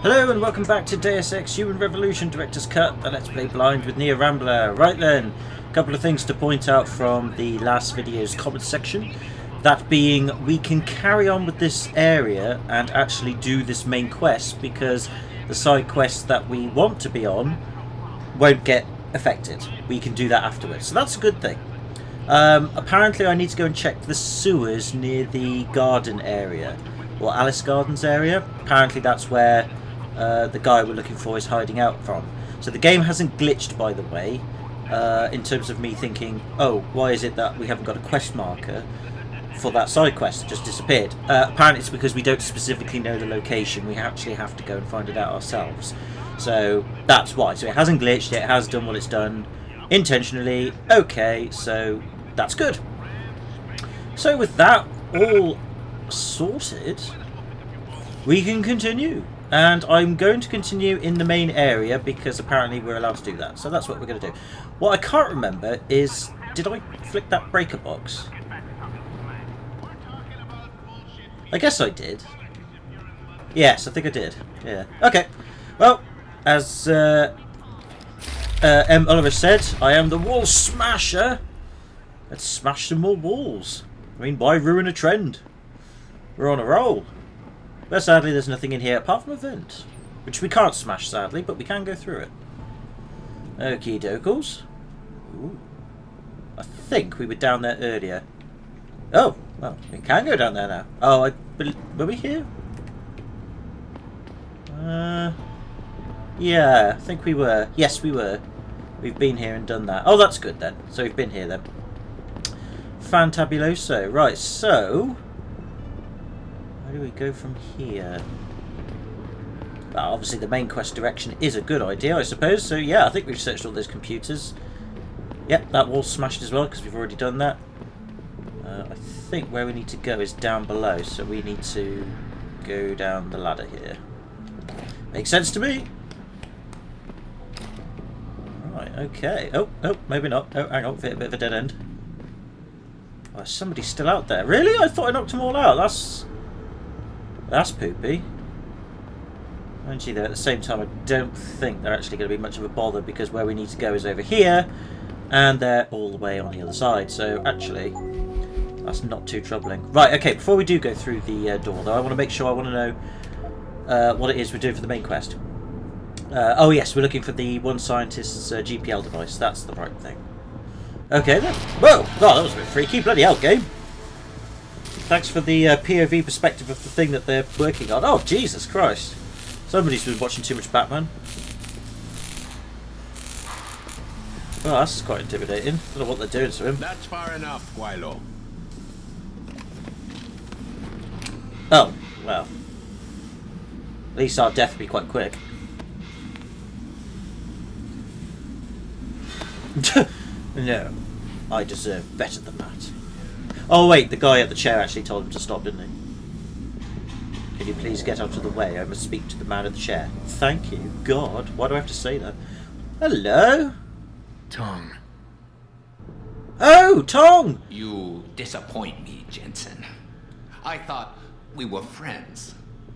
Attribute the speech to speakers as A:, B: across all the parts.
A: Hello and welcome back to Deus Ex Human Revolution Director's Cut, the Let's Play Blind with Nia Rambler. Right then, a couple of things to point out from the last video's comments section. That being, we can carry on with this area and actually do this main quest because the side quests that we want to be on won't get affected. We can do that afterwards, so that's a good thing. Apparently I need to go and check the sewers near the garden area, or Alice Gardens area. Apparently that's where the guy we're looking for is hiding out from. So the game hasn't glitched, by the way, in terms of me thinking, oh, why is it that we haven't got a quest marker for that side quest? It just disappeared. Apparently it's because we don't specifically know the location. We actually have to go and find it out ourselves. So that's why. So it hasn't glitched, it has done what it's done intentionally. Okay, so that's good. So with that all sorted, we can continue. And I'm going to continue in the main area because apparently we're allowed to do that. So that's what we're going to do. What I can't remember is, did I flick that breaker box? I guess I did. Yes, I think I did. Yeah. Okay. Well, as Oliver said, I am the wall smasher. Let's smash some more walls. I mean, why ruin a trend? We're on a roll. But sadly there's nothing in here apart from a vent, which we can't smash sadly, but we can go through it. Okie dokes. Ooh. I think we were down there earlier. Oh, well, we can go down there now. Oh, were we here? Yeah, I think we were. Yes, we were. We've been here and done that. Oh, that's good then. So we've been here then. Fantabuloso. Right, so where do we go from here? Well, obviously the main quest direction is a good idea, I suppose. So yeah, I think we've searched all those computers. Yep, that wall's smashed as well because we've already done that. I think where we need to go is down below, so we need to go down the ladder here. Makes sense to me. Right, okay. Oh, maybe not. Oh, hang on, a bit of a dead end. Oh, somebody's still out there. Really? I thought I knocked them all out. That's poopy. Actually, though, at the same time, I don't think they're actually going to be much of a bother because where we need to go is over here, and they're all the way on the other side. So actually, that's not too troubling. Right, okay, before we do go through the door, though, I want to make sure I want to know what it is we're doing for the main quest. Oh yes, we're looking for the one scientist's GPL device. That's the right thing. Okay then. Whoa! God, that was a bit freaky. Bloody hell, game. Thanks for the POV perspective of the thing that they're working on. Oh, Jesus Christ. Somebody's been watching too much Batman. Oh, that's quite intimidating. I don't know what they're doing to him.
B: That's far enough, Guilo.
A: Oh, well. At least our death will be quite quick. No, I deserve better than that. Oh wait, the guy at the chair actually told him to stop, didn't he? Can you please get out of the way? I must speak to the man at the chair. Thank you. God, why do I have to say that? Hello?
C: Tong.
A: Oh, Tong!
B: You disappoint me, Jensen. I thought we were friends.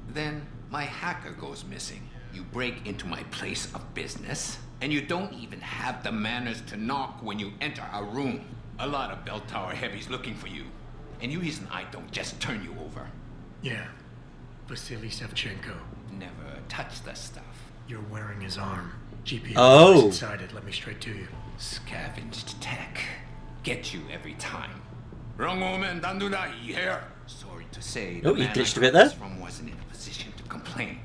B: Then my hacker goes missing. You break into my place of business, and you don't even have the manners to knock when you enter a room. A lot of bell tower heavies looking for you. Any reason I don't just turn you over?
C: Yeah. Vasily Sevchenko.
B: Never touch the stuff.
C: You're wearing his arm. GPS
A: Oh.
C: inside it. Let me straight to you.
B: Scavenged tech. Get you every time. Wrong moment, don't do that here. Sorry to say,
A: Oh,
B: the
A: you
B: man
A: glitched
B: I
A: a bit
B: got this
A: there.
B: from wasn't in a position to complain.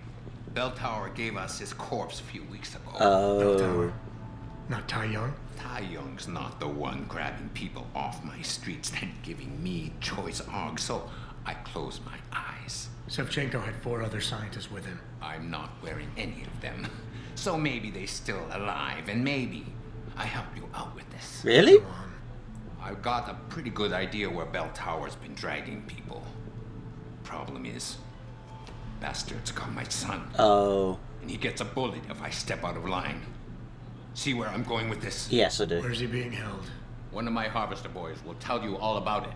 B: Bell Tower gave us his corpse a few weeks ago.
C: Bell
A: Oh.
C: Tower. Not Tai Young?
B: Tai Young's not the one grabbing people off my streets and giving me choice args, so I closed my eyes.
C: Sevchenko had 4 other scientists with him.
B: I'm not wearing any of them. So maybe they're still alive, and maybe I help you out with this.
A: Really?
C: Go on.
B: I've got a pretty good idea where Bell Tower's been dragging people. Problem is, bastards got my son.
A: Oh.
B: And he gets a bullet if I step out of line. See where I'm going with this?
A: Yes, I do.
C: Where's he being held?
B: One of my harvester boys will tell you all about it.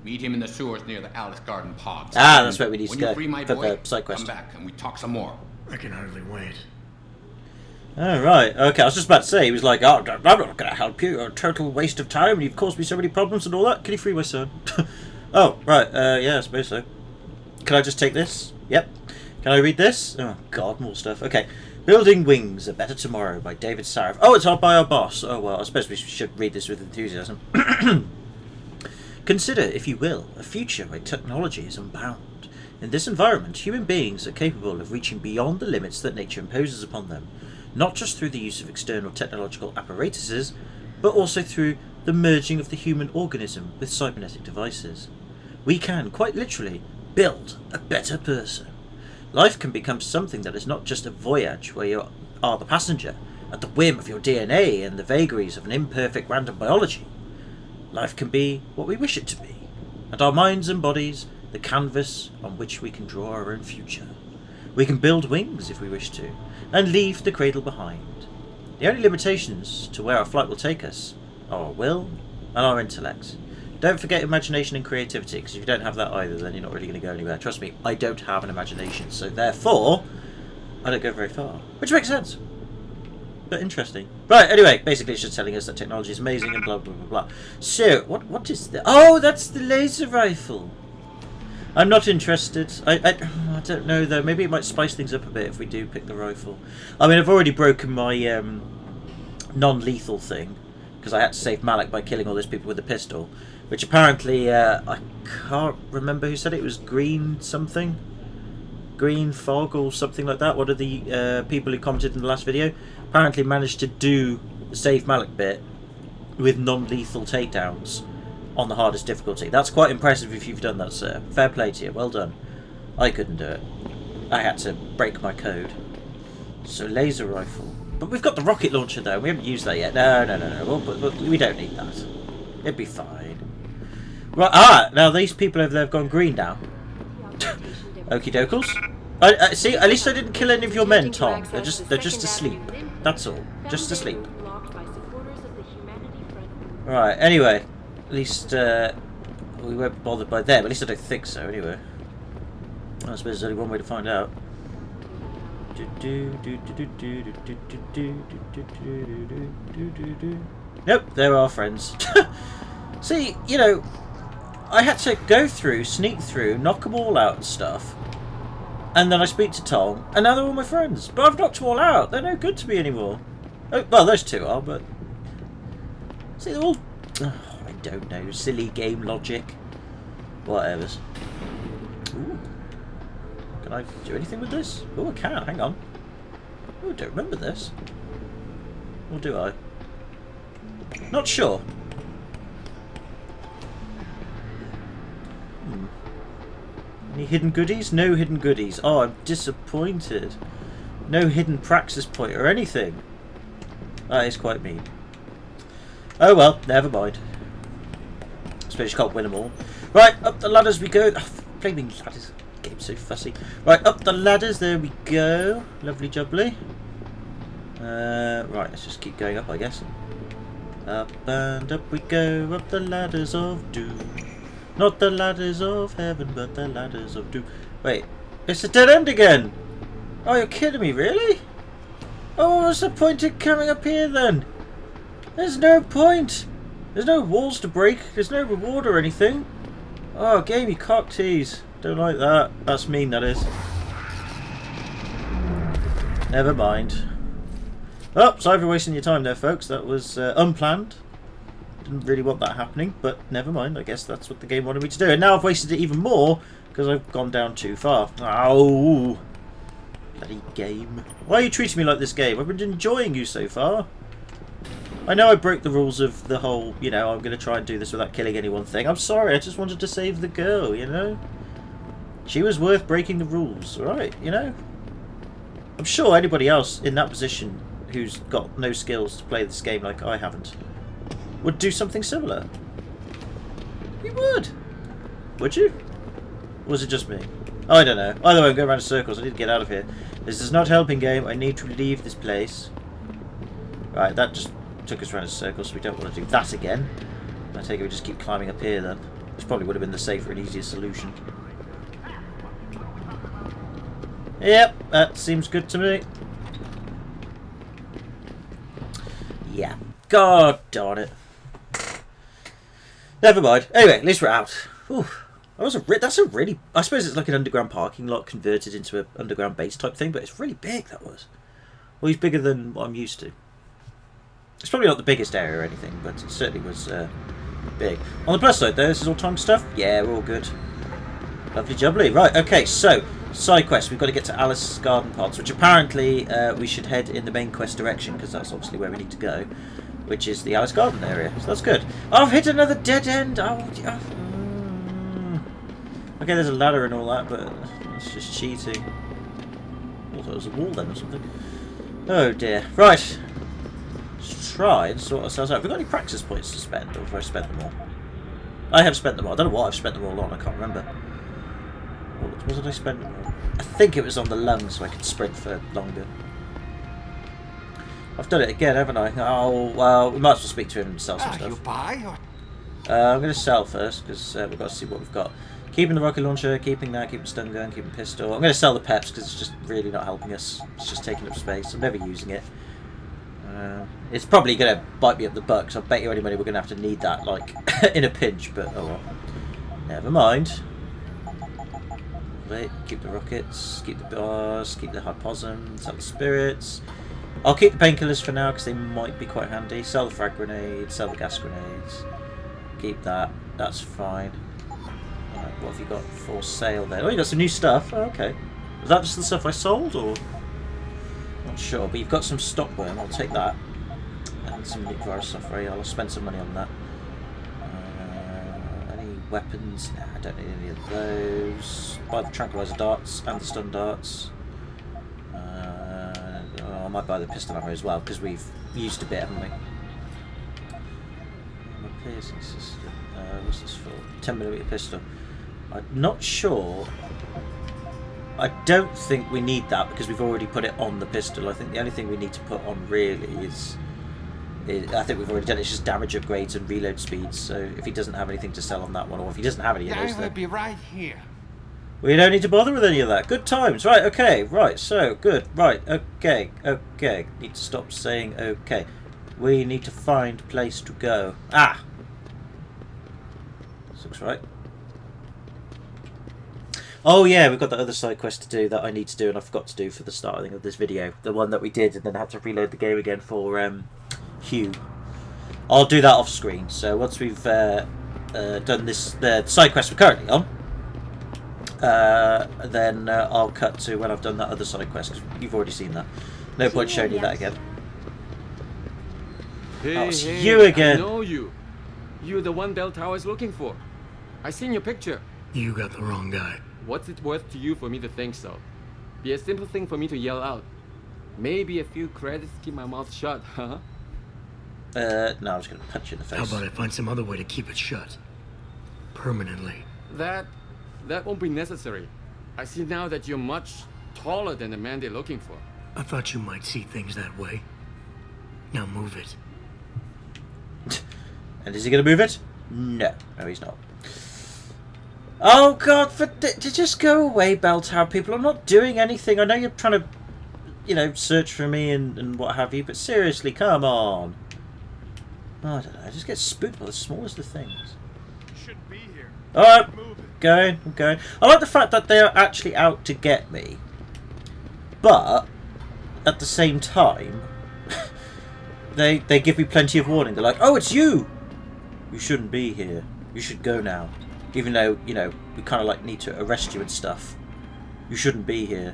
B: Meet him in the sewers near the Alice Garden Pods.
A: Ah, that's where we need to
B: When
A: go
B: you free my
A: for
B: boy,
A: the side quest.
B: come back and we talk some more.
C: I can hardly wait.
A: Oh, right. Okay, I was just about to say, he was like, oh, I'm not going to help you. You're a total waste of time. You've caused me so many problems and all that. Can you free my son? Oh, right. Yeah, I suppose so. Can I just take this? Yep. Can I read this? Oh, God, more stuff. Okay. Building Wings, A Better Tomorrow by David Sarif. Oh, it's by our boss. Oh, well, I suppose we should read this with enthusiasm. Consider, if you will, a future where technology is unbound. In this environment, human beings are capable of reaching beyond the limits that nature imposes upon them, not just through the use of external technological apparatuses, but also through the merging of the human organism with cybernetic devices. We can, quite literally, build a better person. Life can become something that is not just a voyage where you are the passenger, at the whim of your DNA and the vagaries of an imperfect random biology. Life can be what we wish it to be, and our minds and bodies the canvas on which we can draw our own future. We can build wings if we wish to, and leave the cradle behind. The only limitations to where our flight will take us are our will and our intellect. Don't forget imagination and creativity, because if you don't have that either, then you're not really going to go anywhere. Trust me, I don't have an imagination, so therefore, I don't go very far. Which makes sense. But interesting. Right, anyway, basically it's just telling us that technology is amazing and blah blah blah blah. So, what is the... Oh, that's the laser rifle! I'm not interested. I don't know, though. Maybe it might spice things up a bit if we do pick the rifle. I mean, I've already broken my non-lethal thing, because I had to save Malik by killing all those people with a pistol. Which apparently, I can't remember who said it. It was Green something? Green Fog or something like that. One of the people who commented in the last video apparently managed to do the Save Malik bit with non-lethal takedowns on the hardest difficulty. That's quite impressive if you've done that, sir. Fair play to you. Well done. I couldn't do it. I had to break my code. So, laser rifle. But we've got the rocket launcher, though. We haven't used that yet. No. We don't need that. It'd be fine. Right, now these people over there have gone green now. Okie dokes. See, at least I didn't kill any of your men, Tom. They're just asleep. That's all. Just asleep. Right, anyway. At least we won't be bothered by them. At least I don't think so, anyway. I suppose there's only one way to find out. Nope, they're our friends. See, you know, I had to go through, sneak through, knock them all out and stuff. And then I speak to Tom, and now they're all my friends. But I've knocked them all out. They're no good to me anymore. Oh, well, those two are, but... See, they're all... Oh, I don't know. Silly game logic. Whatevers. Ooh. Can I do anything with this? Oh, I can. Hang on. Oh, I don't remember this. Or do I? Not sure. Any hidden goodies? No hidden goodies. Oh, I'm disappointed. No hidden praxis point or anything. That is quite mean. Oh well, never mind. I suppose you can't win them all. Right, up the ladders we go. Oh, flaming ladders. Game's so fussy. Right, up the ladders. There we go. Lovely jubbly. Right, let's just keep going up, I guess. Up and up we go. Up the ladders of doom. Not the ladders of heaven, but the ladders of doom. Wait, it's a dead end again! Oh, you're kidding me, really? Oh, what's the point in coming up here then? There's no point! There's no walls to break, there's no reward or anything. Oh, game, you cock tease. Don't like that. That's mean, that is. Never mind. Oh, sorry for wasting your time there, folks. That was unplanned. Didn't really want that happening, but never mind. I guess that's what the game wanted me to do. And now I've wasted it even more because I've gone down too far. Oh, bloody game. Why are you treating me like this, game? I've been enjoying you so far. I know I broke the rules of the whole, you know, I'm going to try and do this without killing anyone thing. I'm sorry, I just wanted to save the girl, you know? She was worth breaking the rules, alright, you know? I'm sure anybody else in that position who's got no skills to play this game like I haven't would do something similar. You would. Would you? Or was it just me? Oh, I don't know. Either way, I'm going around in circles. I need to get out of here. This is not helping, game. I need to leave this place. Right, that just took us around in circles, so we don't want to do that again. I take it we just keep climbing up here then. Which probably would have been the safer and easier solution. Yep, that seems good to me. Yeah. God darn it. Never mind. Anyway, at least we're out. Whew. That's a really... I suppose it's like an underground parking lot converted into an underground base type thing, but it's really big, that was. Well, he's bigger than what I'm used to. It's probably not the biggest area or anything, but it certainly was big. On the plus side, though, this is all time stuff. Yeah, we're all good. Lovely jubbly. Right, okay, so, side quest. We've got to get to Alice's Garden Pods, which apparently we should head in the main quest direction, because that's obviously where we need to go, which is the Alice Garden area. So that's good. Oh, I've hit another dead end. Okay, there's a ladder and all that, but it's just cheating. I thought it was a wall then or something. Oh dear. Right. Let's try and sort ourselves out. Have we got any practice points to spend, or have I spent them all? I have spent them all. I don't know what I've spent them all on. I can't remember. What did I spend them on? I think it was on the lungs, so I could sprint for longer. I've done it again, haven't I? Oh, well, we might as well speak to him and sell some stuff.
D: You buy or...
A: I'm going to sell first, because we've got to see what we've got. Keeping the rocket launcher, keeping that, keeping stun gun, keeping pistol. I'm going to sell the peps, because it's just really not helping us. It's just taking up space. I'm never using it. It's probably going to bite me up the butt, because I bet you any money we're going to have to need that, like, in a pinch, but oh well. Never mind. Wait, keep the rockets, keep the bars, keep the hypossum, sell the spirits. I'll keep the painkillers for now because they might be quite handy. Sell the frag grenades, sell the gas grenades. Keep that, that's fine. Right, what have you got for sale there? Oh, you got some new stuff. Oh, okay. Was that just the stuff I sold, or? Not sure, but you've got some stockworm. I'll take that. And some nuke virus software. I'll spend some money on that. Any weapons? Nah, I don't need any of those. Buy the tranquilizer darts and the stun darts. I might buy the pistol ammo as well because we've used a bit, haven't we? My piercing system. What's this for? 10mm pistol. I'm not sure. I don't think we need that because we've already put it on the pistol. I think the only thing we need to put on really is I think we've already done it. It's just damage upgrades and reload speeds. So if he doesn't have anything to sell on that one, or if he doesn't have any of those,
D: I will be right here.
A: We don't need to bother with any of that. Good times. Right, okay. Right, so, good. Right, okay. Okay. Need to stop saying okay. We need to find a place to go. Ah! This looks right. Oh, yeah, we've got that other side quest to do that I need to do and I forgot to do for the starting of this video. The one that we did and then had to reload the game again for Hugh. I'll do that off screen. So once we've done this, the side quest we're currently on, then I'll cut to when I've done that other side quest, because you've already seen that. No point showing you that again.
E: Hey,
A: it's
E: hey,
A: you again.
E: I know you. You're the one Bell Tower is looking for. I seen your picture.
C: You got the wrong guy.
E: What's it worth to you for me to think so? Be a simple thing for me to yell out. Maybe a few credits to keep my mouth shut, huh?
A: No, I'm just going to punch you in the face.
C: How about I find some other way to keep it shut? Permanently.
E: That won't be necessary. I see now that you're much taller than the man they're looking for.
C: I thought you might see things that way. Now move it.
A: And is he going to move it? No. No, he's not. Oh, God, to just go away, Bell Tower people. I'm not doing anything. I know you're trying to, you know, search for me and what have you, but seriously, come on. Oh, I don't know. I just get spooked by the smallest of things.
F: You shouldn't be here.
A: Alright, I'm going. I like the fact that they are actually out to get me. But, at the same time, they give me plenty of warning. They're like, oh, it's you! You shouldn't be here. You should go now. Even though, you know, we kind of like need to arrest you and stuff. You shouldn't be here.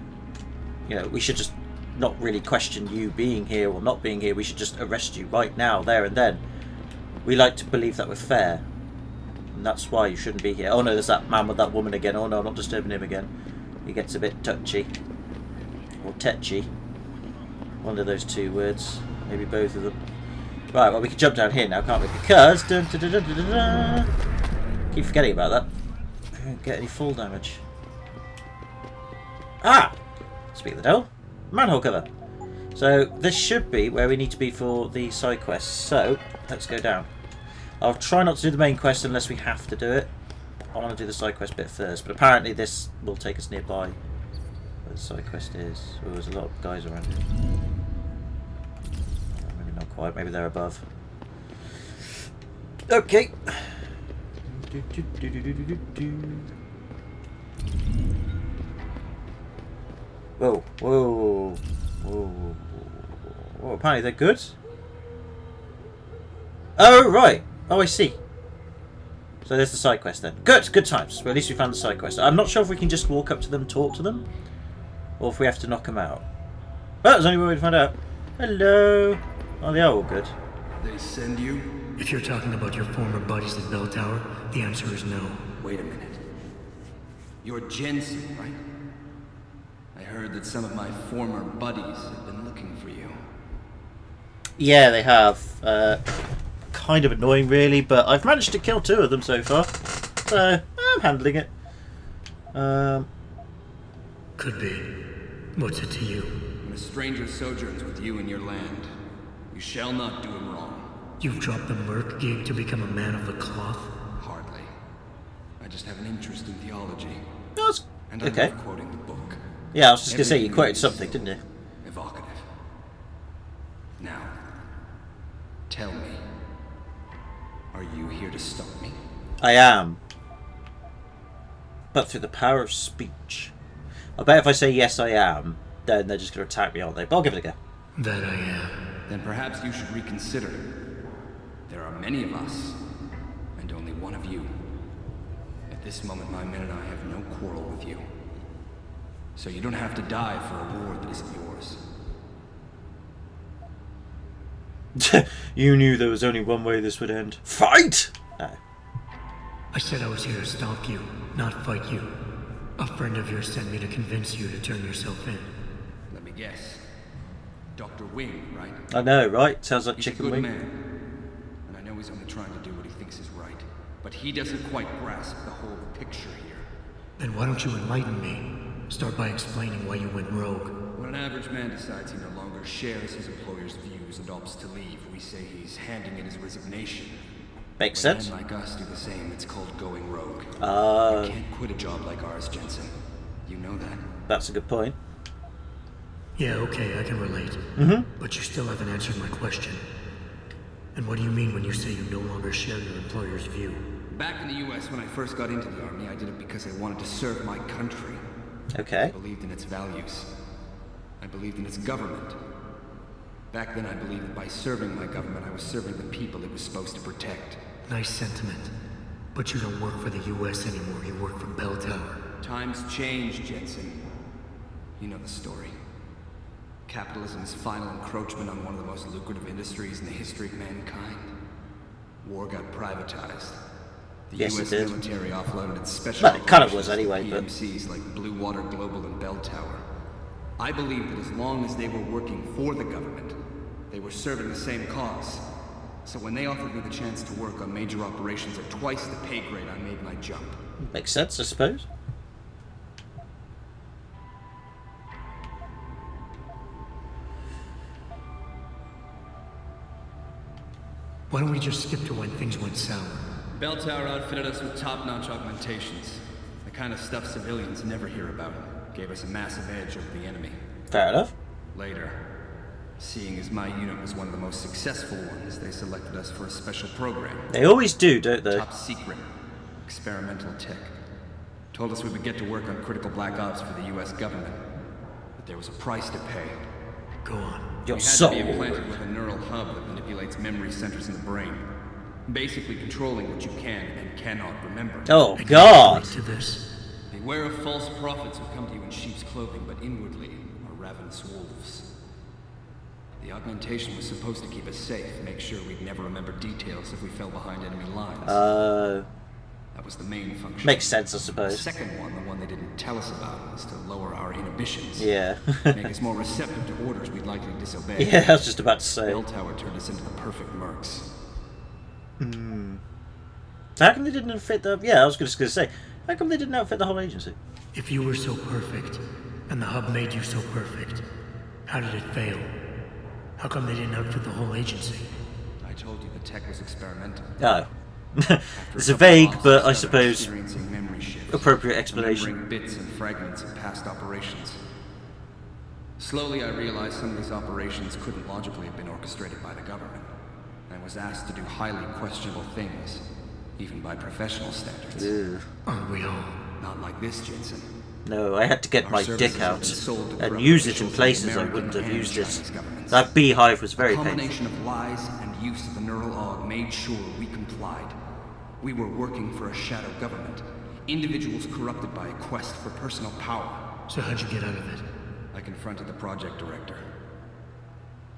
A: You know, we should just not really question you being here or not being here. We should just arrest you right now, there and then. We like to believe that we're fair. And that's why you shouldn't be here. Oh no, there's that man with that woman again. Oh no, I'm not disturbing him again. He gets a bit touchy. Or tetchy. One of those two words. Maybe both of them. Right, well we can jump down here now, can't we? Because... Dun, dun, dun, dun, dun, dun, dun. Keep forgetting about that. I don't get any fall damage. Ah! Speak of the devil. Manhole cover. So this should be where we need to be for the side quest. So let's go down. I'll try not to do the main quest unless we have to do it. I want to do the side quest bit first, but apparently this will take us nearby where the side quest is. Oh, there's a lot of guys around here. Maybe not quite. Maybe they're above. Okay. Whoa, whoa, whoa. Oh, apparently they're good. Oh, right. Oh, I see. So there's the side quest then. Good, good times. Well, at least we found the side quest. I'm not sure if we can just walk up to them, talk to them, or if we have to knock them out. Well, there's only one way to find out. Hello. Oh, they are all good.
D: They send you?
C: If you're talking about your former buddies at Bell Tower, the answer is no.
D: Wait a minute. You're Jensen, right? I heard that some of my former buddies have been looking for you.
A: Yeah, they have. Kind of annoying, really, but I've managed to kill 2 of them so far. So, I'm handling it.
C: Could be. What's it to you?
D: When a stranger sojourns with you in your land, you shall not do him wrong.
C: You've dropped the merc gig to become a man of the cloth?
D: Hardly. I just have an interest in theology.
A: That's
D: And I
A: okay.
D: love quoting the book.
A: Yeah, I was just going to say, you
D: Everything
A: quoted
D: is
A: something, didn't you?
D: Evocative. Now, tell me, are you here to stop me?
A: I am. But through the power of speech. I bet if I say yes I am, then they're just going to attack me, aren't they? But I'll give it a go.
C: That I am.
D: Then perhaps you should reconsider. There are many of us, and only one of you. At this moment, my men and I have no quarrel with you. So you don't have to die for a war that isn't yours.
A: You knew there was only one way this would end. Fight! No.
C: I said I was here to stop you, not fight you. A friend of yours sent me to convince you to turn yourself in.
D: Let me guess. Dr. Wing, right?
A: I know, right? Sounds like
D: He's
A: chicken
D: a good
A: wing.
D: man. And I know he's only trying to do what he thinks is right. But he doesn't quite grasp the whole picture here.
C: Then why don't you enlighten me? Start by explaining why you went rogue.
D: When an average man decides he no longer shares his employer's views and opts to leave, we say he's handing in his resignation.
A: Makes
D: When
A: sense.
D: men like us do the same, it's called going rogue.
A: Ah,
D: You can't quit a job like ours, Jensen. You know that.
A: that's a good point.
C: Yeah, okay, I can relate. But you still haven't answered my question. And what do you mean when you say you no longer share your employer's view?
D: Back in the US, when I first got into the Army, I did it because I wanted to serve my country. I
A: Okay.
D: believed in its values. I believed in its government. Back then, I believed that by serving my government, I was serving the people it was supposed to protect.
C: Nice sentiment. But you don't work for the US anymore, you work for Bell Tower.
D: Times change, Jensen. You know the story. Capitalism's final encroachment on one of the most lucrative industries in the history of mankind. War got privatized. The
A: Yes, it
D: US
A: did.
D: military offloaded its special
A: Well, it kind of
D: operations
A: was anyway,
D: to
A: but-
D: PMCs like Blue Water Global and Bell Tower. I believe that as long as they were working for the government, they were serving the same cause. So when they offered me the chance to work on major operations at twice the pay grade, I made my jump.
A: Makes sense, I suppose.
C: Why don't we just skip to when things went sour?
D: Bell Tower outfitted us with top-notch augmentations. The kind of stuff civilians never hear about. Gave us a massive edge over the enemy.
A: Fair enough.
D: Later, seeing as my unit was one of the most successful ones, they selected us for a special program.
A: They always do, don't they?
D: Top secret. Experimental tech. Told us we would get to work on critical black ops for the US government. But there was a price to pay.
C: Go on.
A: Your
D: We had
A: soul.
D: to be implanted with a neural hub that manipulates memory centers in the brain. Basically controlling what you can and cannot remember.
A: Oh,
C: I can
A: God.
C: relate to this.
D: Beware of false prophets who come to you in sheep's clothing, but inwardly are ravenous wolves. The augmentation was supposed to keep us safe, make sure we'd never remember details if we fell behind enemy lines. That was the main function.
A: Makes sense, I
D: The
A: suppose.
D: second one, the one they didn't tell us about, was to lower our inhibitions.
A: Yeah.
D: Make us more receptive to orders we'd likely disobey.
A: Yeah, I was just about to say.
D: Bell Tower turned us into the perfect mercs.
A: So how come they didn't fit the... Yeah, I was just going to say. How come they didn't outfit the whole agency?
C: If you were so perfect, and the hub made you so perfect, how did it fail? How come they didn't outfit the whole agency?
D: I told you the tech was experimental.
A: Oh.
D: After
A: It's a
D: couple
A: vague,
D: months,
A: but I
D: started
A: suppose
D: experiencing memory shifts,
A: appropriate explanation.
D: remembering bits and fragments of past operations. Slowly I realized some of these operations couldn't logically have been orchestrated by the government. I was asked to do highly questionable things, even by professional standards.
A: Ew.
C: Aren't we all?
D: Not like this, Jensen.
A: No, I had to get
D: Our
A: my
D: services
A: dick
D: have
A: out
D: been sold to
A: and
D: corrupt
A: use it in
D: officials of the
A: places I
D: American
A: wouldn't have
D: and
A: used
D: Chinese
A: it.
D: governments.
A: That beehive was very
D: A
A: painful.
D: combination of lies and use of the neural aug made sure we complied. We were working for a shadow government. Individuals corrupted by a quest for personal power.
C: So how'd you get out of it?
D: I confronted the project director.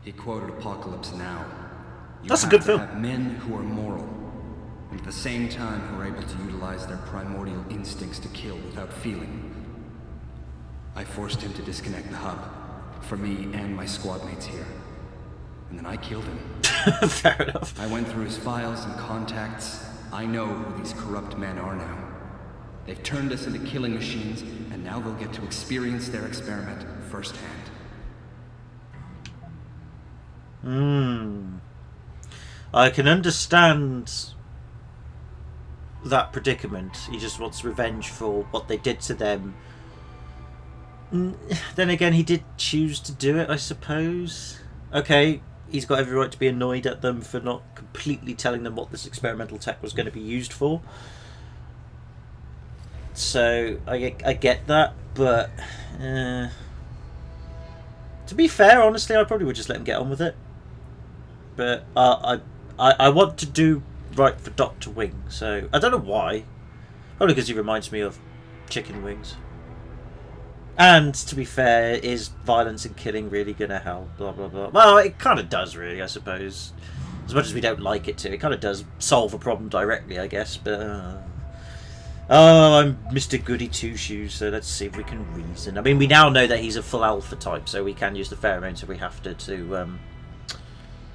D: He quoted Apocalypse Now. You
A: That's a
D: have
A: good
D: to
A: film.
D: have men who are moral, and at the same time who are able to utilize their primordial instincts to kill without feeling. I forced him to disconnect the hub, for me and my squad mates here. And then I killed him.
A: Fair enough.
D: I went through his files and contacts. I know who these corrupt men are now. They've turned us into killing machines, and now they'll get to experience their experiment firsthand.
A: I can understand that predicament. He just wants revenge for what they did to them. Then again, he did choose to do it, I suppose. Okay, he's got every right to be annoyed at them for not completely telling them what this experimental tech was going to be used for. So, I get that, but... to be fair, honestly, I probably would just let him get on with it. But I want to do right for Dr. Wing, so... I don't know why. Probably because he reminds me of chicken wings. And, to be fair, is violence and killing really gonna help? Blah, blah, blah. Well, it kind of does, really, I suppose. As much as we don't like it to. It kind of does solve a problem directly, I guess, but... Oh, I'm Mr. Goody Two-Shoes, so let's see if we can reason. I mean, we now know that he's a full alpha type, so we can use the pheromones if we have to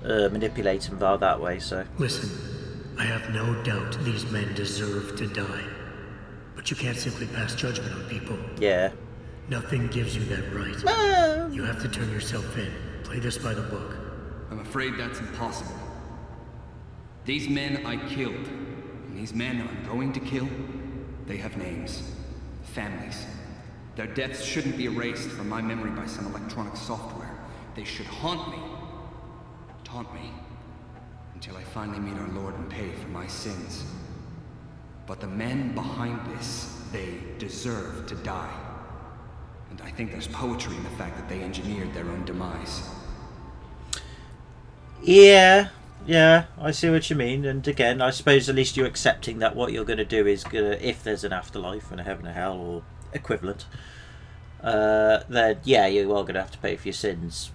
A: manipulate him via that way, so...
C: Listen, I have no doubt these men deserve to die. But you can't simply pass judgment on people.
A: Yeah.
C: Nothing gives you that right. You have to turn yourself in. Play this by the book.
D: I'm afraid that's impossible. These men I killed, and these men I'm going to kill, they have names, families. Their deaths shouldn't be erased from my memory by some electronic software. They should haunt me, taunt me, until I finally meet our Lord and pay for my sins. But the men behind this, they deserve to die. And I think there's poetry in the fact that they engineered their own demise.
A: Yeah, I see what you mean. And again, I suppose at least you're accepting that what you're going to do is gonna, if there's an afterlife and a heaven and hell or equivalent, then yeah, you are going to have to pay for your sins.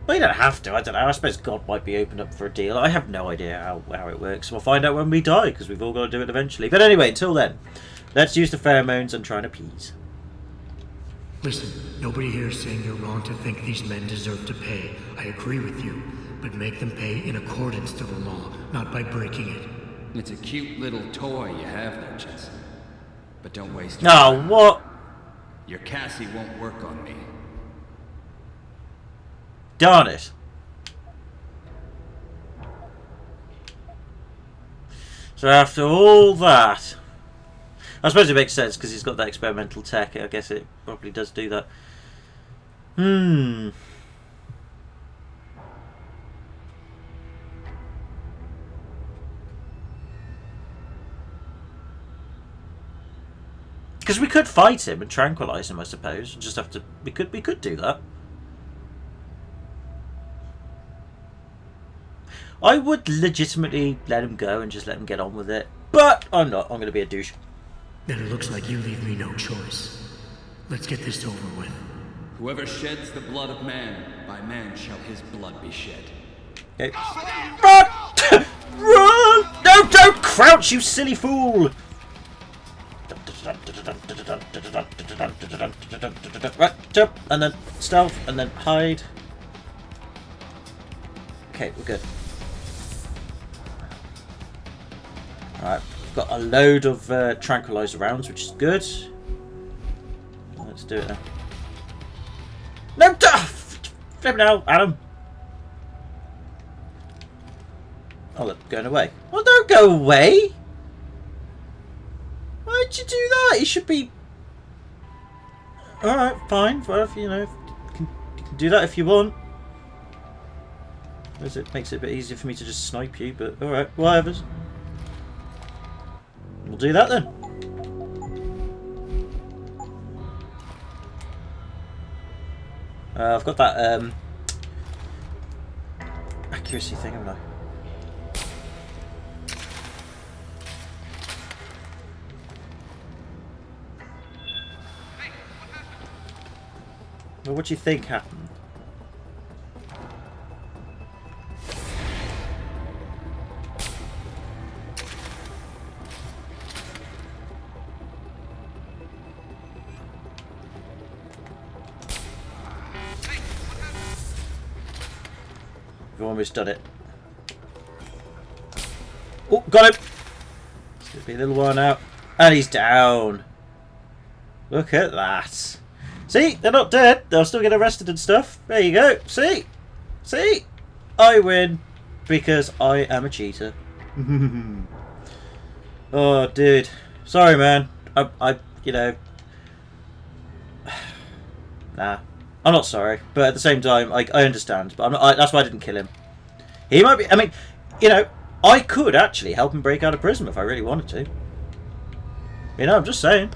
A: Well, you don't have to. I don't know. I suppose God might be open up for a deal. I have no idea how it works. We'll find out when we die because we've all got to do it eventually. But anyway, until then, let's use the pheromones and try and appease.
C: Listen, nobody here is saying you're wrong to think these men deserve to pay. I agree with you. But make them pay in accordance to the law, not by breaking it.
D: It's a cute little toy you have there, Jensen. But don't waste it.
A: Oh, what?
D: Your Cassie won't work on me.
A: Darn it. So after all that... I suppose it makes sense because he's got that experimental tech. I guess it probably does do that. Because we could fight him and tranquilize him, I suppose. Just have to. We could do that. I would legitimately let him go and just let him get on with it, but I'm not. I'm going to be a douche.
C: Then it looks like you leave me no choice. Let's get this over with.
D: Whoever sheds the blood of man, by man shall his blood be shed.
A: Okay. Run! Run! No, don't crouch, you silly fool! Right, jump, and then stealth, and then hide. Okay, we're good. Alright, we've got a load of tranquilizer rounds, which is good. Let's do it now. No, flip now, Adam. Oh, look, going away. Well, don't go away. Why'd you do that? He should be... Alright, fine. Well, if, you know, you can can do that if you want. It makes it a bit easier for me to just snipe you, but alright, whatever. We'll do that then. I've got that accuracy thing, haven't I? Well, what do you think happened? We've almost done it. Oh, got him! It's going to be a little while now. And he's down. Look at that. See? They're not dead. They'll still get arrested and stuff. There you go. See? See? I win. Because I am a cheater. Oh, dude. Sorry, man. I you know... Nah. I'm not sorry, but at the same time, I understand. But I'm not, that's why I didn't kill him. He might be... I mean, you know, I could actually help him break out of prison if I really wanted to. You know, I'm just saying.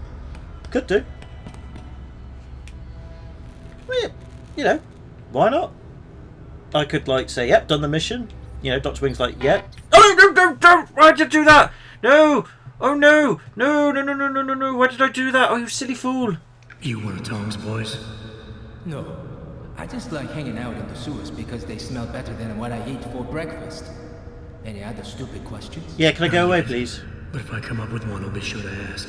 A: Could do. Well, you know, why not? I could, like, say, yep, done the mission. You know, Dr. Wing's like, yep. Oh, no, don't! Why did you do that? No! Oh, no! No! Why did I do that? Oh, you silly fool.
C: You one of Tom's boys?
G: No, I just like hanging out in the sewers because they smell better than what I ate for breakfast. Any other stupid questions?
A: Yeah, can I go away, please?
C: But if I come up with one, I'll be sure to ask.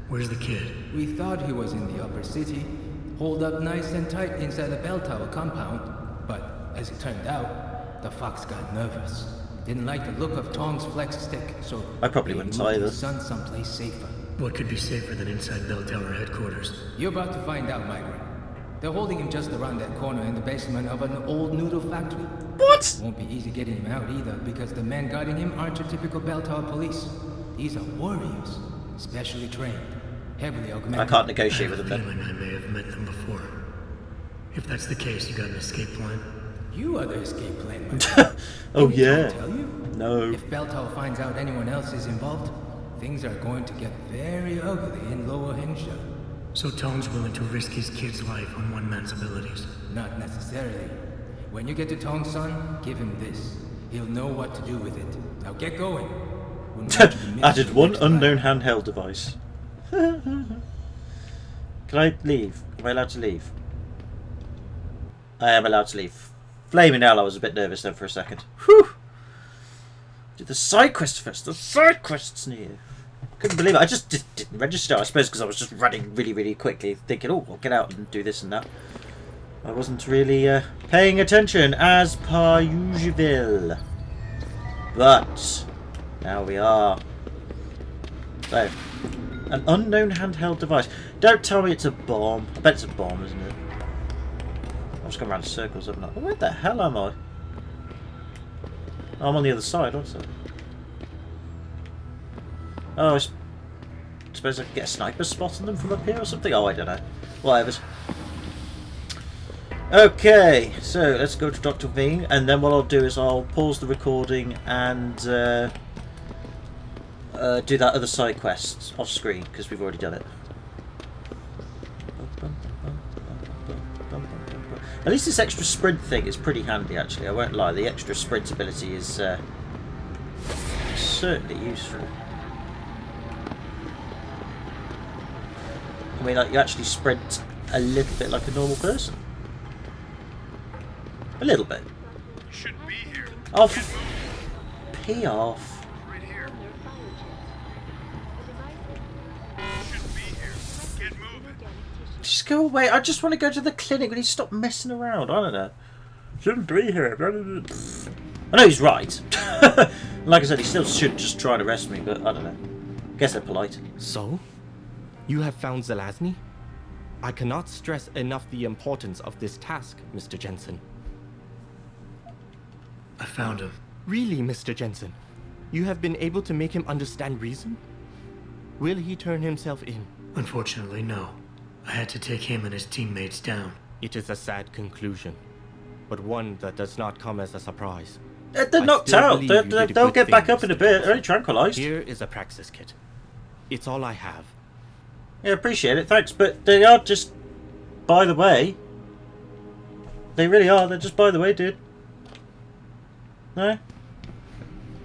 C: Where's the kid?
G: We thought he was in the upper city, holed up nice and tight inside the bell tower compound. But as it turned out, the fox got nervous. Didn't like the look of Tong's flex stick, so
A: I probably wouldn't either.
G: his son someplace safer.
C: What could be safer than inside bell tower headquarters?
G: You're about to find out, migrant. They're holding him just around that corner in the basement of an old noodle factory.
A: What?
G: Won't be easy getting him out either, because the men guarding him aren't your typical bell tower police. These are warriors, specially trained, heavily augmented.
A: I can't negotiate with them then.
C: Feeling I may have met them before. If that's the case, you got an escape plan?
G: You are the escape plan, my friend.
A: Oh
G: Didn't
A: yeah.
G: Tom tell you?
A: No.
G: If bell tower finds out anyone else is involved, things are going to get very ugly in Lower Hengsha.
C: So Tom's willing to risk his kid's life on one man's abilities?
G: Not necessarily. When you get to Tong's son, give him this. He'll know what to do with it. Now get going.
A: Added one unknown handheld device. Can I leave? Am I allowed to leave? I am allowed to leave. Flaming hell, I was a bit nervous then for a second. Whew! Do the side quest first. The side quest's near. Couldn't believe it. I just didn't register, I suppose, because I was just running really quickly, thinking, oh, I'll get out and do this and that. I wasn't really paying attention, as per usual. But now we are. So, an unknown handheld device. Don't tell me it's a bomb. I bet it's a bomb, isn't it? I'm just going around in circles, haven't I? Where the hell am I? I'm on the other side, aren't I? Oh, I suppose I could get a sniper spot on them from up here or something? Oh, I don't know. Whatever. Okay, so let's go to Dr. Ving, and then what I'll do is I'll pause the recording and do that other side quest off screen, because we've already done it. At least this extra sprint thing is pretty handy, actually. I won't lie, the extra sprint ability is certainly useful. I mean, like, you actually sprint a little bit like a normal person. A little bit.
F: You shouldn't be here.
A: Oh, pee off.
F: Right here. You shouldn't be here. Get moving.
A: Just go away. I just want to go to the clinic. We need to stop messing around. I don't know. Shouldn't be here. I know he's right. Like I said, he still should just try and arrest me, but I don't know. Guess they're polite.
H: So? You have found Zelazny? I cannot stress enough the importance of this task, Mr. Jensen.
C: I found him.
H: Really, Mr. Jensen? You have been able to make him understand reason? Will he turn himself in?
C: Unfortunately, no. I had to take him and his teammates down.
H: It is a sad conclusion, but one that does not come as a surprise.
A: They're
H: I
A: knocked
H: still
A: out.
H: believe you did a
A: They'll
H: good
A: get back
H: thing,
A: up in a
H: Mr.
A: bit. They're
H: Jensen.
A: only tranquilised.
H: Here is a praxis kit. It's all I have.
A: Yeah, appreciate it. Thanks. But they are just by the way. They really are. They're just by the way, dude. No?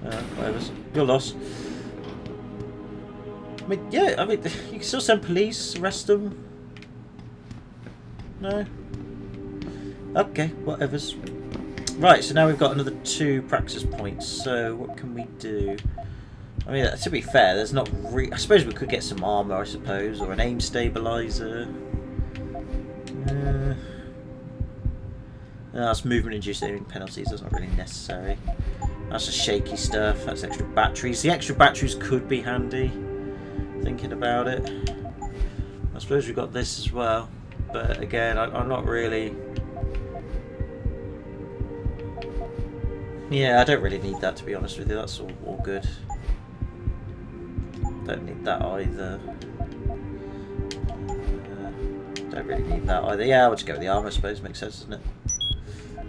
A: Whatever. Your loss. I mean, yeah, I mean, you can still send police, arrest them. No? Okay, whatever's. Right, so now we've got another 2 praxis points, so what can we do? I mean, to be fair, there's not I suppose we could get some armour, I suppose, or an aim stabiliser. That's movement-induced aiming penalties, that's not really necessary. That's just shaky stuff, that's extra batteries. The extra batteries could be handy, thinking about it. I suppose we've got this as well, but again, I'm not really... Yeah, I don't really need that, to be honest with you, that's all good. Don't need that either. Don't really need that either. Yeah, I'll just go with the armour, I suppose, makes sense, doesn't it?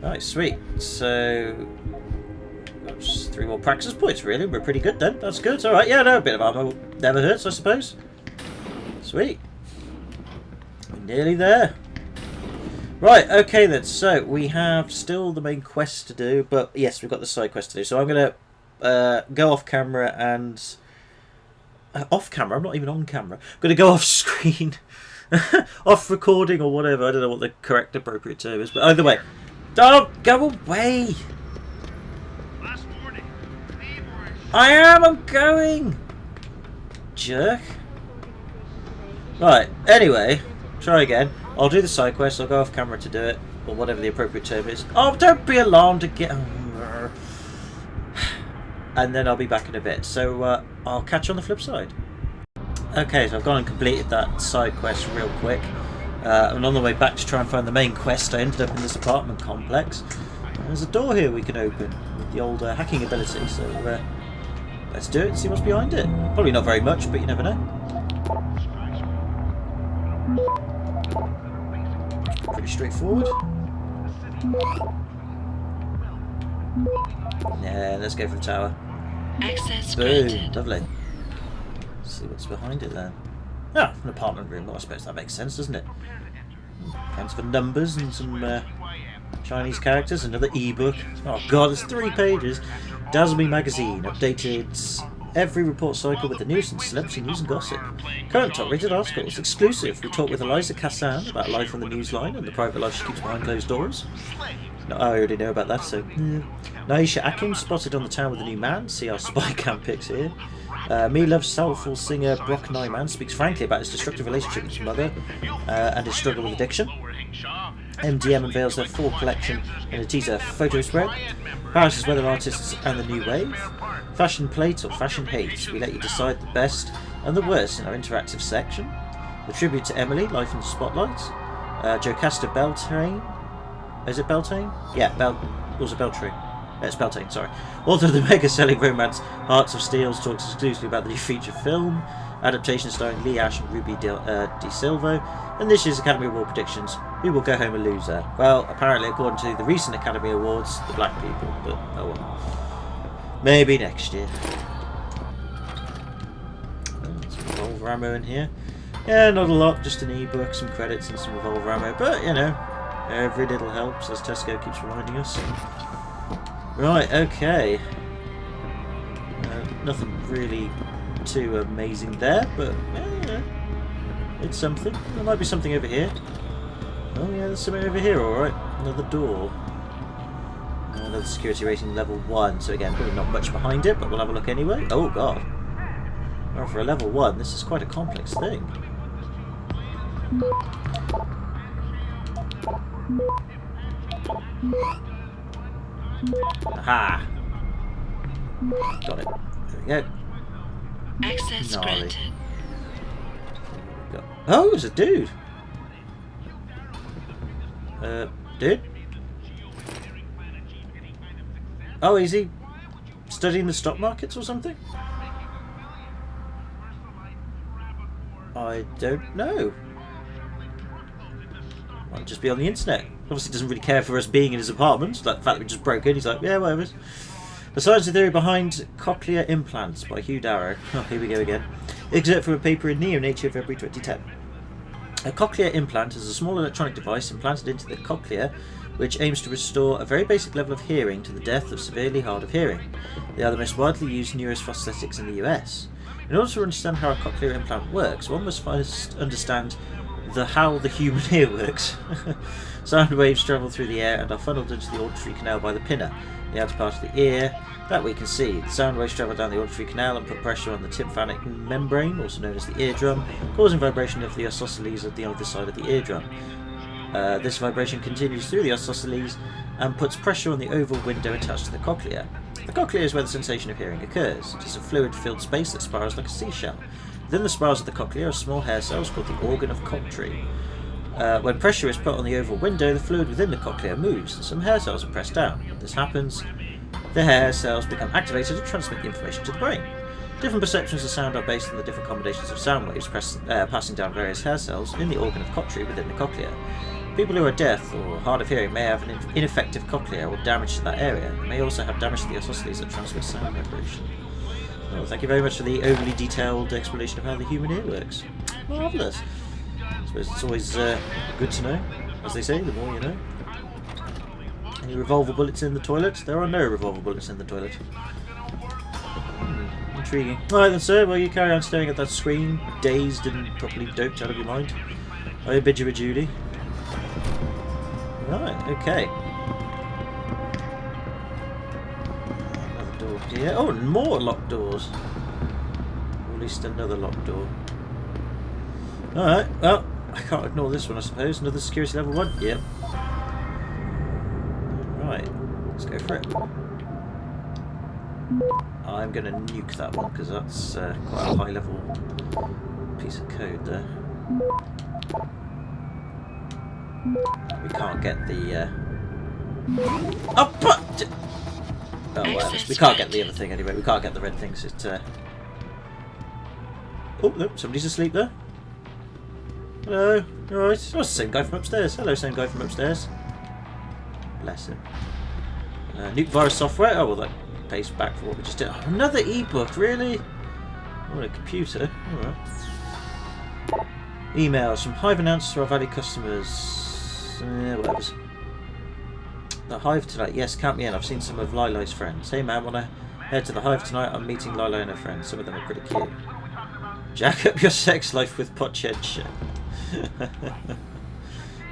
A: Right, sweet. So, got just 3 more praxis points, really. We're pretty good then. That's good. Alright, yeah, no, a bit of armour never hurts, I suppose. Sweet. We're nearly there. Right, okay then. So, we have still the main quest to do, but yes, we've got the side quest to do. So, I'm going to go off camera and... off camera? I'm not even on camera. I'm going to go off screen. Off recording or whatever. I don't know what the correct appropriate term is, but either way. Oh, go away!
F: Last warning. Leave or
A: I'm going! Jerk. Right, anyway, try again. I'll do the side quest, I'll go off camera to do it, or whatever the appropriate term is. Oh, don't be alarmed again. And then I'll be back in a bit. So, I'll catch you on the flip side. Okay, so I've gone and completed that side quest real quick. And on the way back to try and find the main quest, I ended up in this apartment complex. There's a door here we can open with the old hacking ability, so let's do it and see what's behind it. Probably not very much, but you never know. Pretty straightforward. Yeah, let's go for the tower.
I: Access
A: Boom,
I: granted.
A: lovely. Let's see what's behind it then. Ah, an apartment room. Well, I suppose that makes sense, doesn't it? Thanks for numbers and some Chinese characters. Another ebook. Oh god, there's 3 pages. Dazzle Me magazine updated every report cycle with the news and celebrity news and gossip. Current top-rated articles. Exclusive. We talk with Eliza Cassan about life on the newsline and the private life she keeps behind closed doors. No, I already know about that, so... Yeah. Naisha Akim spotted on the town with a new man. See our spy cam pics here. Me Love's soulful singer Brock Nyman speaks frankly about his destructive relationship with his mother and his struggle with addiction. MDM unveils their full collection in a teaser photo spread. Paris's weather artists and the new wave. Fashion plate or fashion hate. We let you decide the best and the worst in our interactive section. The tribute to Emily, Life in the Spotlight. Jocasta Beltane. Is it Beltane? Yeah, was it Beltane? It's Beltane, sorry. Author of the mega-selling romance Hearts of Steel talks exclusively about the new feature film. Adaptation starring Lee Ash and Ruby Di Silvo. And this year's Academy Award predictions. Who will go home a loser? Well, apparently, according to the recent Academy Awards, the black people. But, oh well. Maybe next year. Some revolver ammo in here. Yeah, not a lot. Just an ebook, some credits, and some revolver ammo. But, you know, every little helps, as Tesco keeps reminding us. Right, okay. Nothing really too amazing there, but yeah, it's something. There might be something over here. Oh yeah, there's something over here, alright. Another door. Another security rating level 1, so again, probably not much behind it, but we'll have a look anyway. Oh god. Well, for a level 1, this is quite a complex thing. Aha! Got it. There we go.
I: Access granted.
A: Oh, it's a dude! Dude? Oh, is he studying the stock markets or something? I don't know. might just be on the internet. Obviously doesn't really care for us being in his apartment. Like the fact that we just broke in, he's like, yeah, whatever. The science and theory behind cochlear implants by Hugh Darrow. Oh, here we go again. Excerpt from a paper in Neo Nature, February 2010. A cochlear implant is a small electronic device implanted into the cochlea which aims to restore a very basic level of hearing to the deaf or severely hard of hearing. They are the most widely used neuroprosthetics in the US. In order to understand how a cochlear implant works, one must first understand how the human ear works. Sound waves travel through the air and are funneled into the auditory canal by the pinna, the outer part of the ear that we can see. The sound waves travel down the auditory canal and put pressure on the tympanic membrane, also known as the eardrum, causing vibration of the isosceles at the other side of the eardrum. This vibration continues through the isosceles and puts pressure on the oval window attached to the cochlea. The cochlea is where the sensation of hearing occurs. It is a fluid-filled space that spirals like a seashell. Within the spirals of the cochlea are small hair cells called the organ of Cochrane. When pressure is put on the oval window, the fluid within the cochlea moves, and some hair cells are pressed down. When this happens, the hair cells become activated and transmit the information to the brain. Different perceptions of sound are based on the different combinations of sound waves passing down various hair cells in the organ of Cochrane within the cochlea. People who are deaf or hard of hearing may have an ineffective cochlea or damage to that area. They may also have damage to the isosceles that transmits sound vibration. Well, thank you very much for the overly detailed explanation of how the human ear works. Marvellous. I suppose it's always good to know. As they say, the more you know. Any revolver bullets in the toilet? There are no revolver bullets in the toilet. Intriguing. Alright then, sir, well, you carry on staring at that screen, dazed and properly doped out of your mind. I bid you adieu. Right, okay. Another door here. Oh, and more locked doors. Or at least another locked door. Alright, well, I can't ignore this one, I suppose. Another security level 1? Yep. Right, let's go for it. I'm going to nuke that one because that's quite a high level piece of code there. We can't get the oh, but oh, whatever. We can't get the other thing anyway. We can't get the red things. It oh, look, somebody's asleep there. Hello. Alright. Oh, it's the same guy from upstairs. Hello, same guy from upstairs. Bless him. Nuke virus software. Oh, well, that pays back for what we just did. Oh, another ebook, really? Oh, a computer. Alright. Emails from Hive announced to our valued customers. Whatever. The Hive tonight. Yes, count me in. I've seen some of Lila's friends. Hey man, wanna head to the Hive tonight? I'm meeting Lila and her friends. Some of them are pretty cute. Jack up your sex life with Potched shit.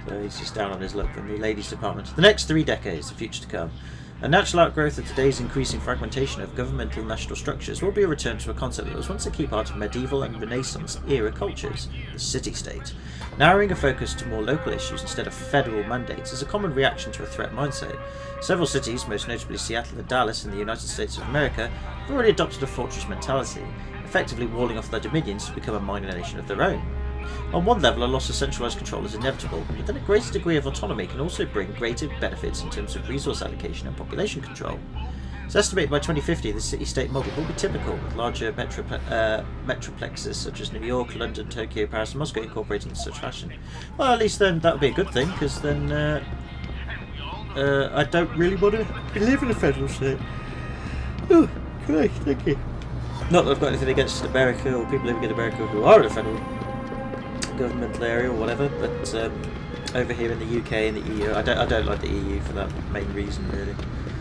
A: So he's just down on his luck from the ladies' department. The next 3 decades, the future to come. A natural outgrowth of today's increasing fragmentation of governmental national structures will be a return to a concept that was once a key part of medieval and Renaissance era cultures, the city-state. Narrowing a focus to more local issues instead of federal mandates is a common reaction to a threat mindset. Several cities, most notably Seattle and Dallas in the United States of America, have already adopted a fortress mentality, effectively walling off their dominions to become a minor nation of their own. On one level, a loss of centralised control is inevitable, but then a greater degree of autonomy can also bring greater benefits in terms of resource allocation and population control. It's estimated by 2050 the city-state model will be typical, with larger metroplexes such as New York, London, Tokyo, Paris and Moscow incorporated in such fashion. Well, at least then that would be a good thing, because then I don't really want to live in a federal state. Oh, great, thank you. Not that I've got anything against America or people living in America who are in a federal governmental area or whatever, but over here in the UK and the EU, I don't like the EU for that main reason, really.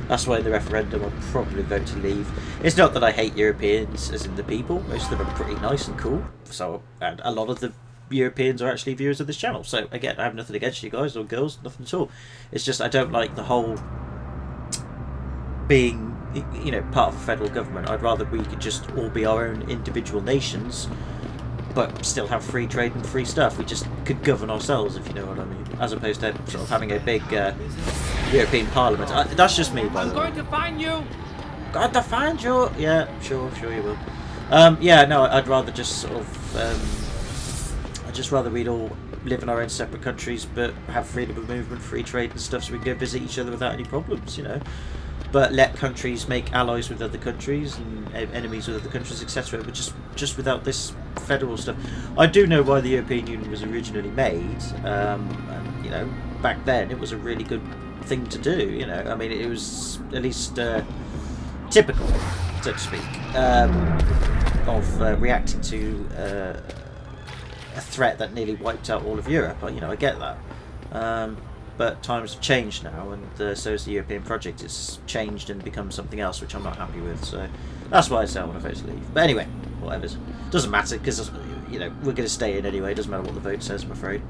A: That's why in the referendum I'd probably vote to leave. It's not that I hate Europeans, as in the people. Most of them are pretty nice and cool. So, and a lot of the Europeans are actually viewers of this channel. So again, I have nothing against you guys or girls, nothing at all. It's just I don't like the whole being, you know, part of a federal government. I'd rather we could just all be our own individual nations, but still have free trade and free stuff. We just could govern ourselves, if you know what I mean, as opposed to sort of having a big European Parliament. That's just me, by the way.
G: I'm going to find you!
A: Going to find you! Yeah, sure you will. Yeah, no, I'd rather just sort of, I'd just rather we'd all live in our own separate countries, but have freedom of movement, free trade and stuff, so we can go visit each other without any problems, you know. but let countries make allies with other countries and enemies with other countries, etc. But just without this federal stuff. I do know why the European Union was originally made, and you know, back then it was a really good thing to do. You know, I mean, it was at least typical, so to speak, of reacting to a threat that nearly wiped out all of Europe. You know, I get that. But times have changed now, and so has the European project. It's changed and become something else, which I'm not happy with. So that's why I say I want to vote to leave. But anyway, whatever. Doesn't matter, because you know, we're going to stay in anyway. It doesn't matter what the vote says, I'm afraid.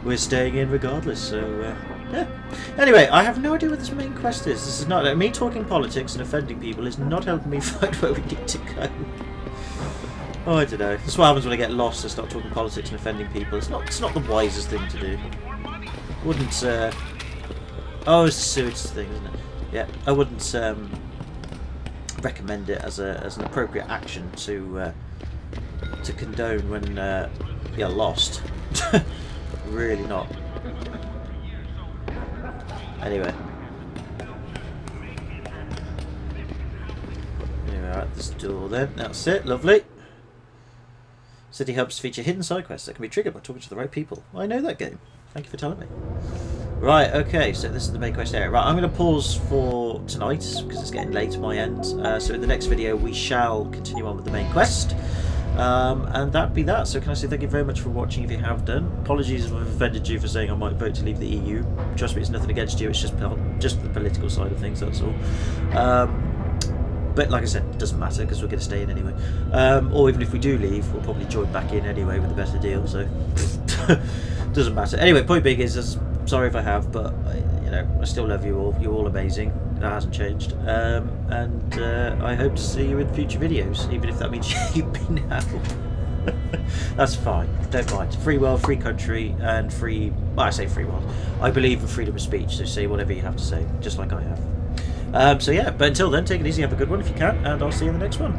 A: We're staying in regardless. So yeah. Anyway, I have no idea what this main quest is. This is not me talking politics and offending people is not helping me find where we need to go. Oh, I don't know. That's what happens when I get lost and start talking politics and offending people. It's not the wisest thing to do. Wouldn't oh, it's a sewage thing, isn't it? Yeah, I wouldn't recommend it as an appropriate action to condone when you're lost. Really not. Anyway, right, this door then. That's it. Lovely. City hubs feature hidden side quests that can be triggered by talking to the right people. I know that game. Thank you for telling me. Right, okay, so this is the main quest area. Right, I'm going to pause for tonight because it's getting late at my end. So in the next video we shall continue on with the main quest. And that'd be that. So can I say thank you very much for watching if you have done. Apologies if I've offended you for saying I might vote to leave the EU. Trust me, it's nothing against you, it's just the political side of things, that's all. But like I said, it doesn't matter because we're going to stay in anyway. Or even if we do leave, we'll probably join back in anyway with a better deal, so... Doesn't matter. Anyway, point being is, sorry if I have, but you know, I still love you all. You're all amazing. That hasn't changed. And I hope to see you in future videos, even if that means you hate me now. That's fine. Don't mind. Free world, free country, and free. Well, I say free world. I believe in freedom of speech, so say whatever you have to say, just like I have. So yeah. But until then, take it easy. Have a good one if you can, and I'll see you in the next one.